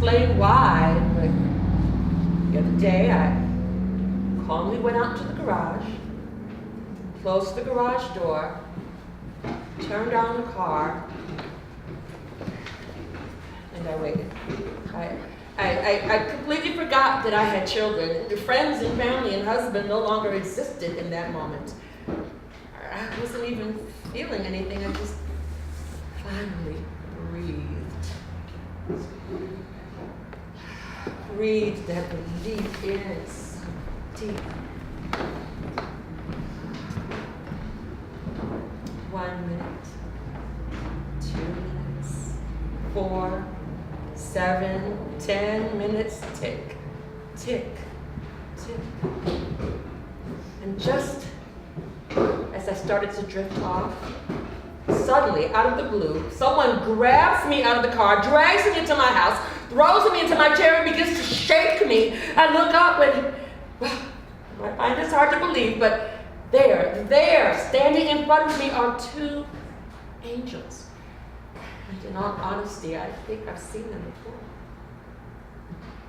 explain why, but the other day I calmly went out to the garage, closed the garage door, turned on the car, and I waited. I completely forgot that I had children. The friends and family and husband no longer existed in that moment. I wasn't even feeling anything. I just finally breathed. Breathed that relief in its deep. 1 minute, 2 minutes, 4, 7, 10 minutes, tick, tick, tick. And just as I started to drift off, suddenly, out of the blue, someone grabs me out of the car, drags me into my house, throws me into my chair, and begins to shake me. I look up and, well, I find this hard to believe, but there, standing in front of me are 2 angels. And in all honesty, I think I've seen them before.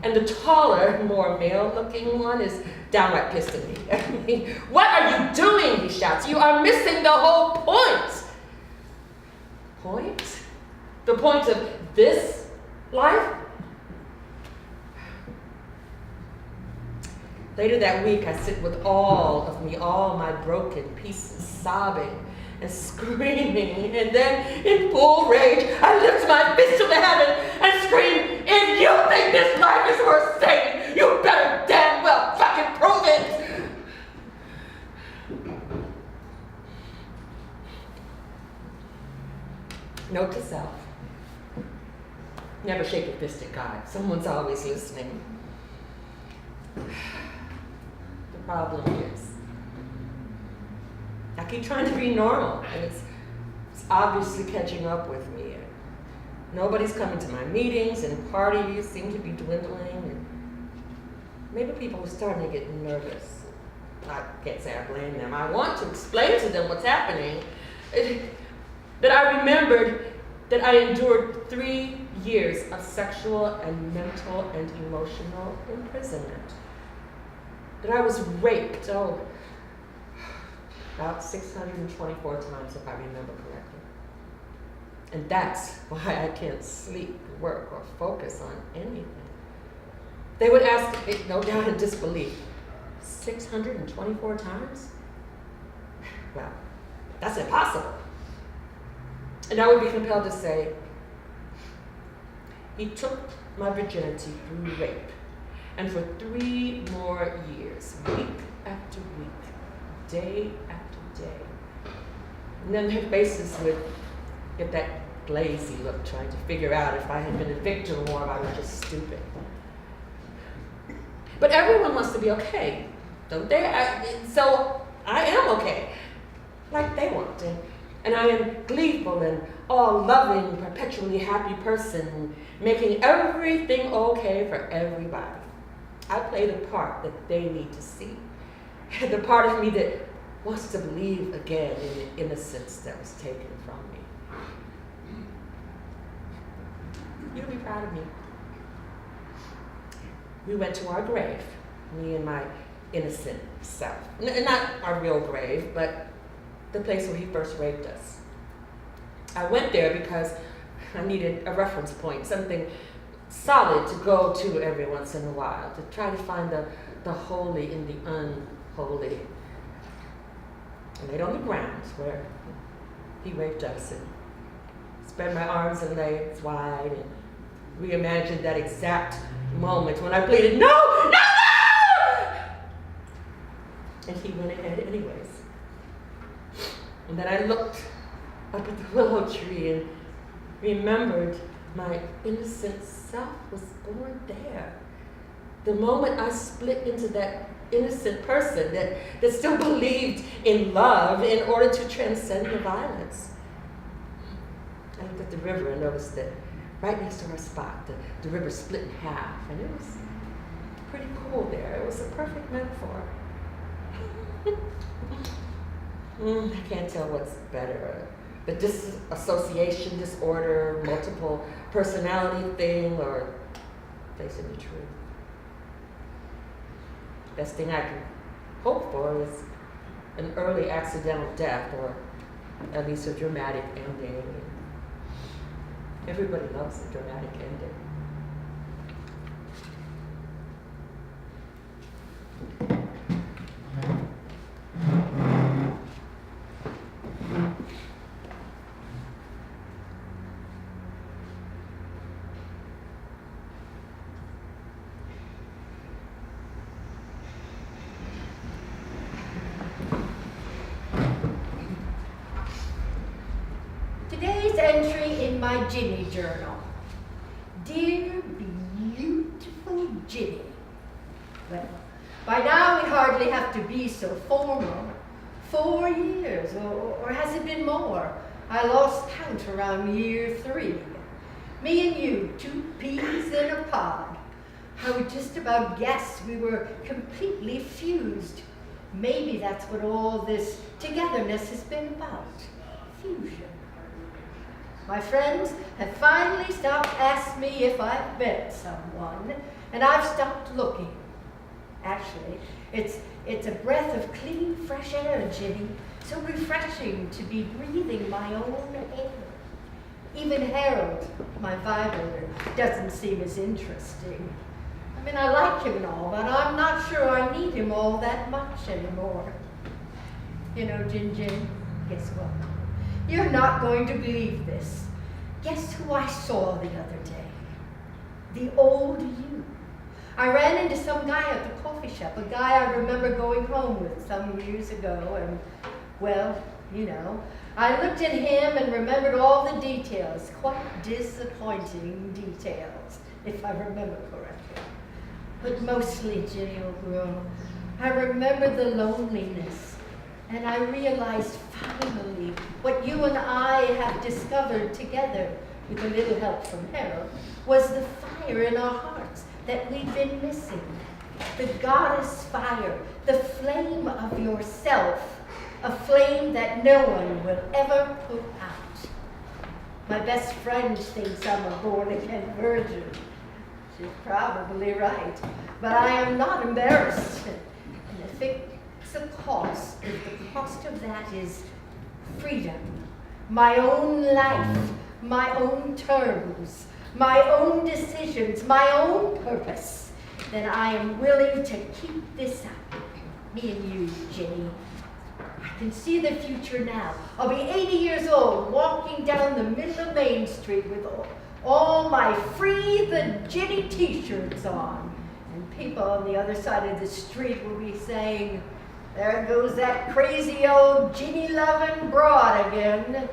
And the taller, more male-looking one is downright pissed at me. I mean, what are you doing, he shouts. You are missing the whole point. Point? The point of this life? Later that week, I sit with all of me, all my broken pieces, sobbing and screaming, and then in full rage, I lift my fist to the heaven and scream, if you think this life is worth saving, you better damn well fucking prove it! Note to self, never shake a fist at God. Someone's always listening. The problem is, I keep trying to be normal, and it's obviously catching up with me. Nobody's coming to my meetings, and parties seem to be dwindling, and maybe people are starting to get nervous. I can't say I blame them. I want to explain to them what's happening. That I remembered that I endured 3 years of sexual and mental and emotional imprisonment. That I was raped, about 624 times, if I remember correctly. And that's why I can't sleep, work, or focus on anything. They would ask, no doubt in disbelief, 624 times? Well, that's impossible. And I would be compelled to say, he took my virginity through rape, and for 3 more years, week after week, day after day. And then their faces would get that glazy look, trying to figure out if I had been a victim or if I was just stupid. But everyone wants to be okay, don't they? So I am okay, like they want. And I am gleeful and all-loving, perpetually happy person, making everything okay for everybody. I play the part that they need to see. The part of me that wants to believe again in the innocence that was taken from me. You'll be proud of me. We went to our grave, me and my innocent self. Not our real grave, but the place where he first raped us. I went there because I needed a reference point, something solid to go to every once in a while, to try to find the holy in the unholy. I laid on the ground where he raped us and spread my arms and legs wide and reimagined that exact moment when I pleaded, no, no, no! And he went ahead anyways. And then I looked up at the willow tree and remembered my innocent self was born there. The moment I split into that innocent person that still believed in love in order to transcend the violence. I looked at the river and noticed that right next to our spot, the river split in half, and it was pretty cool there. It was a perfect metaphor. I can't tell what's better, the disassociation disorder, multiple personality thing, or facing the truth. Best thing I can hope for is an early accidental death, or at least a dramatic ending. Everybody loves a dramatic ending. Today's entry in my Ginny journal. Dear beautiful Ginny. Well, by now we hardly have to be so formal. 4 years, or has it been more? I lost count around year 3. Me and you, 2 peas in a pod. I would just about guess we were completely fused. Maybe that's what all this togetherness has been about. Fusion. My friends have finally stopped asking me if I've met someone, and I've stopped looking. Actually, it's a breath of clean, fresh air, Ginny. So refreshing to be breathing my own air. Even Harold, my vibrator, doesn't seem as interesting. I mean, I like him and all, but I'm not sure I need him all that much anymore. You know, Gin, guess what? You're not going to believe this. Guess who I saw the other day? The old you. I ran into some guy at the coffee shop, a guy I remember going home with some years ago, and, well, you know, I looked at him and remembered all the details, quite disappointing details, if I remember correctly. But mostly, Ginny, old girl, I remember the loneliness. And I realized finally what you and I have discovered together, with a little help from Harold, was the fire in our hearts that we've been missing. The goddess fire, the flame of yourself, a flame that no one will ever put out. My best friend thinks I'm a born-again virgin. She's probably right, but I am not embarrassed. And if it's a cost, if the cost of that is freedom, my own life, my own terms, my own decisions, my own purpose, then I am willing to keep this up. Me and you, Ginny. I can see the future now. I'll be 80 years old, walking down the middle of Main Street with all my Free the Ginny t-shirts on. And people on the other side of the street will be saying, there goes that crazy old Ginny-loving broad again.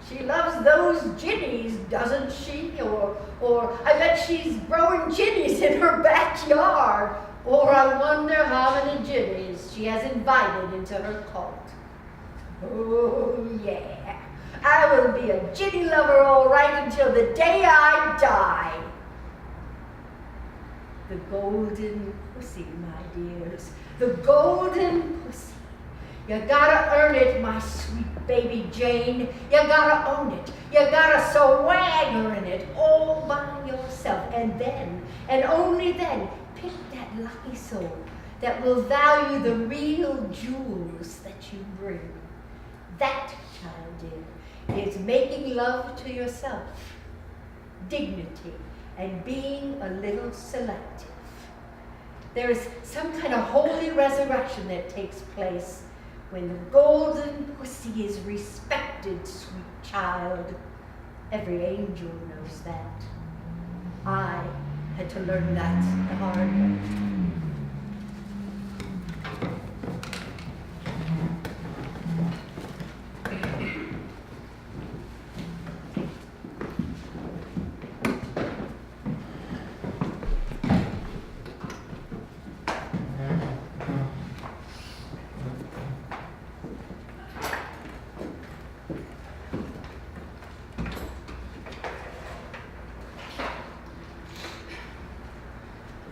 She loves those Ginnies, doesn't she? Or I bet she's growing Ginnies in her backyard. Or I wonder how many Ginnies she has invited into her cult. Oh, yeah. I will be a Ginny lover all right until the day I die. The golden pussy, my dears. The golden pussy. You gotta earn it, my sweet baby Jane. You gotta own it. You gotta swagger in it all by yourself. And then, and only then, pick that lucky soul that will value the real jewels that you bring. That, child dear, is making love to yourself, dignity, and being a little selective. There is some kind of holy resurrection that takes place when the golden pussy is respected, sweet child. Every angel knows that. I had to learn that the hard way.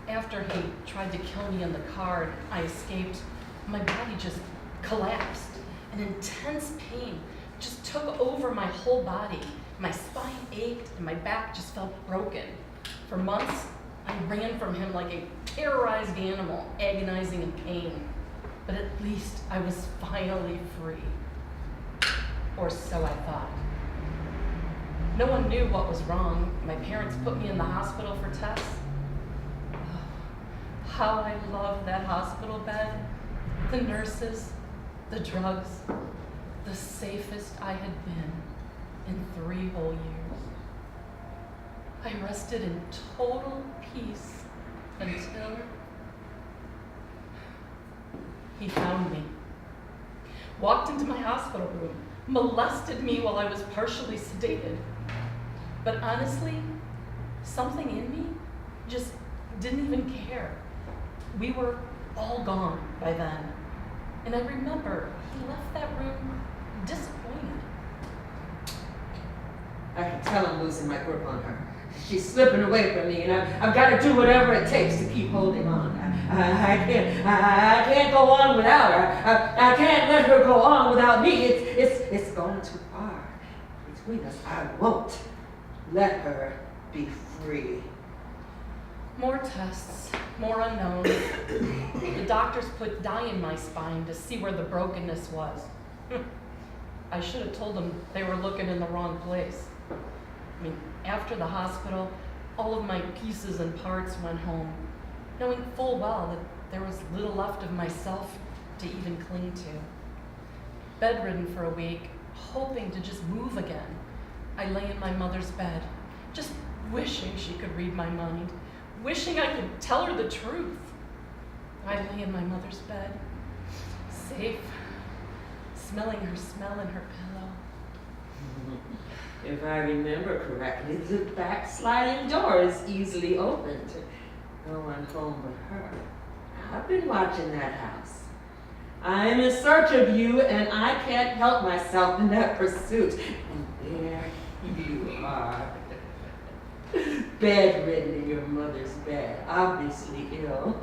After he tried to kill me in the car, I escaped. My body just collapsed. An intense pain just took over my whole body. My spine ached and my back just felt broken. For months, I ran from him like a terrorized animal, agonizing in pain. But at least I was finally free. Or so I thought. No one knew what was wrong. My parents put me in the hospital for tests. Oh, how I loved that hospital bed, the nurses, the drugs, the safest I had been in 3 whole years. I rested in total peace until he found me, walked into my hospital room, molested me while I was partially sedated. But honestly, something in me just didn't even care. We were all gone by then. And I remember he left that room disappointed. I can tell I'm losing my grip on her. She's slipping away from me, and I've got to do whatever it takes to keep holding on. I can't go on without her. I can't let her go on without me. It's going too far between us. I won't let her be free. More tests, more unknowns. The doctors put dye in my spine to see where the brokenness was. I should have told them they were looking in the wrong place. I mean, after the hospital, all of my pieces and parts went home, knowing full well that there was little left of myself to even cling to. Bedridden for a week, hoping to just move again, I lay in my mother's bed, just wishing she could read my mind, wishing I could tell her the truth. I lay in my mother's bed, safe, smelling her smell in her pillow. If I remember correctly, the back sliding door is easily opened. No one home but her. I've been watching that house. I am in search of you, and I can't help myself in that pursuit. And there you are. Bedridden in your mother's bed, obviously ill.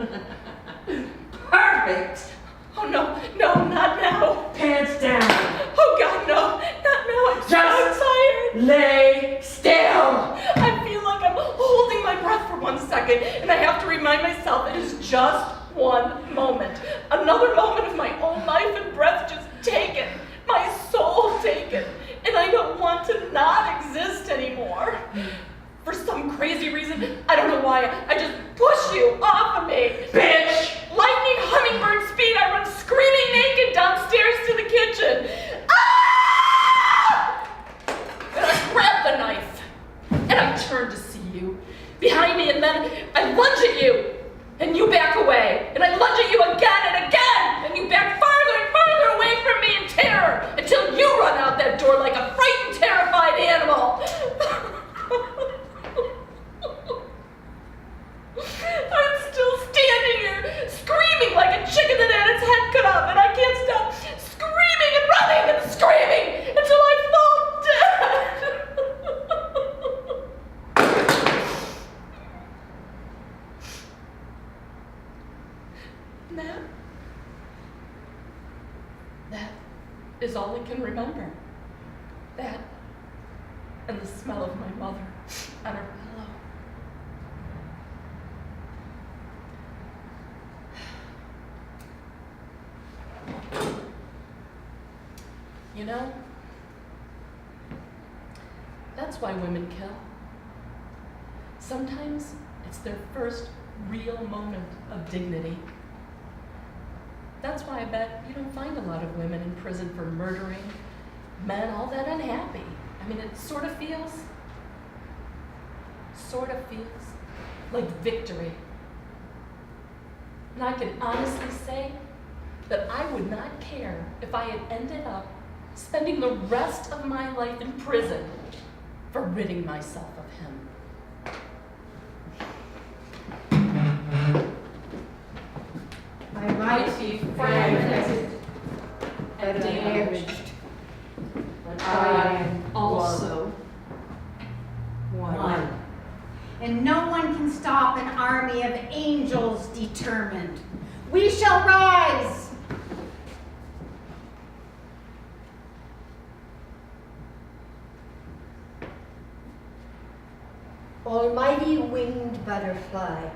Perfect! Oh no, not now. Pants down. Oh God, no, not now. I'm so tired. Lay still. I feel like I'm holding my breath for 1 second, and I have to remind myself it is just one moment. Another moment of my own life and breath just taken, my soul taken, and I don't want to not exist anymore. For some crazy reason, I don't know why, I just push you off of me. Bitch! Lightning hummingbird speed, I run screaming naked downstairs to the kitchen. Ah! And I grab the knife, and I turn to see you behind me, and then I lunge at you, and you back away, and I lunge at you again and again, and you back farther and farther away from me in terror, until you run out that door like a frightened, terrified animal. I'm still standing here, screaming like a chicken that had its head cut off, and I can't stop screaming and running and screaming until I fall dead. And that is all I can remember. That and the smell of my mother on her pillow. You know, that's why women kill. Sometimes it's their first real moment of dignity. That's why I bet you don't find a lot of women in prison for murdering men all that unhappy. I mean, it sort of feels like victory. And I can honestly say that I would not care if I had ended up spending the rest of my life in prison for ridding myself of him. I might be fragmented and damaged, but I am also one. And no one can stop an army of angels determined. We shall rise! Almighty mighty-winged butterfly,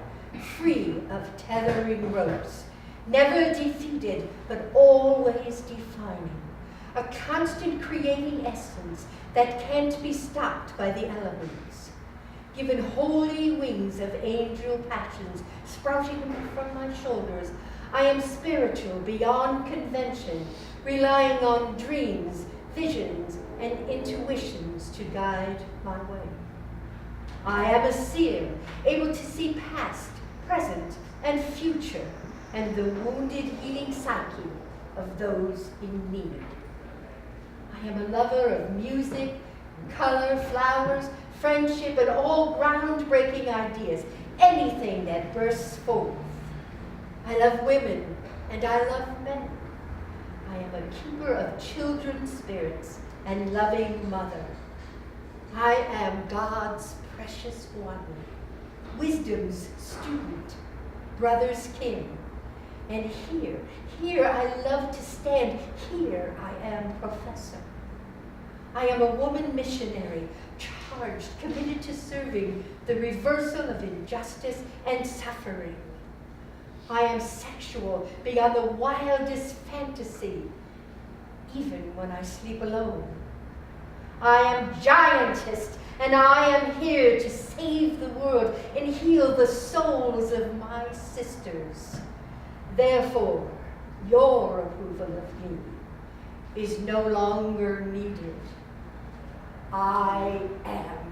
free of tethering ropes, never defeated but always defining, a constant creating essence that can't be stopped by the elements. Given holy wings of angel passions sprouting from my shoulders, I am spiritual beyond convention, relying on dreams, visions, and intuitions to guide my way. I am a seer, able to see past, present, and future, and the wounded healing psyche of those in need. I am a lover of music, color, flowers, friendship, and all groundbreaking ideas, anything that bursts forth. I love women, and I love men. I am a keeper of children's spirits and loving mother. I am God's precious one, wisdom's student, brother's king. And here I love to stand, here I am professor. I am a woman missionary, charged, committed to serving the reversal of injustice and suffering. I am sexual beyond the wildest fantasy, even when I sleep alone. I am giantess, and I am here to save the world and heal the souls of my sisters. Therefore, your approval of me is no longer needed. I am